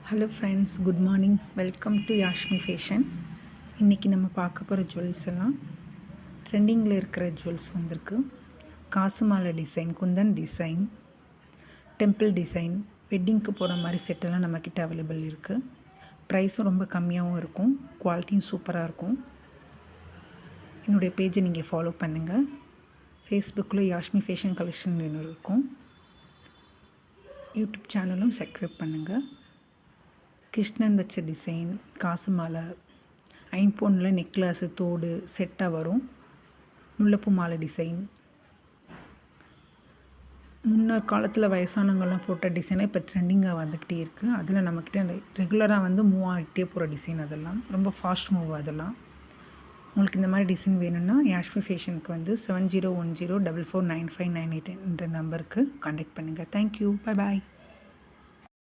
Hello friends, good morning. Welcome to Yashmi fashion. இன்றைக்கி நம்ம பார்க்க போகிற ஜுவல்ஸ் எல்லாம் ட்ரெண்டிங்கில் இருக்கிற ஜுவல்ஸ் வந்திருக்கு. காசு மாலை design, kundan design, temple design, வெட்டிங்க்கு போகிற மாதிரி செட்டெல்லாம் நம்மக்கிட்ட அவைலபிள் இருக்குது. ப்ரைஸும் ரொம்ப கம்மியாகவும் இருக்கும், குவாலிட்டியும் சூப்பராக இருக்கும். என்னுடைய பேஜை நீங்கள் ஃபாலோ பண்ணுங்கள். ஃபேஸ்புக்கில் யாஷ்மி ஃபேஷன் கலெக்ஷன் இருக்கும். யூடியூப் சேனலும் சப்ஸ்கிரைப் பண்ணுங்கள். கிருஷ்ணன் வச்ச டிசைன், காசு மாலை, ஐம்பொன்னில் நெக்லஸு, தோடு செட்டாக வரும். முல்லைப்பூ மாலை டிசைன், முன்னர் காலத்தில் வயசானவங்கள்லாம் போட்ட டிசைனாக இப்போ ட்ரெண்டிங்காக வந்துக்கிட்டே இருக்குது. அதில் நம்மக்கிட்ட ரெகுலராக மூவ் ஆகிட்டே போகிற டிசைன். அதெல்லாம் ரொம்ப ஃபாஸ்ட் மூவ். அதெல்லாம் உங்களுக்கு இந்த மாதிரி டிசைன் வேணும்னா யாஷ்மி ஃபேஷனுக்கு 7010444959 என்ற நம்பருக்கு கான்டாக்ட் பண்ணுங்கள். தேங்க்யூ. பாய்.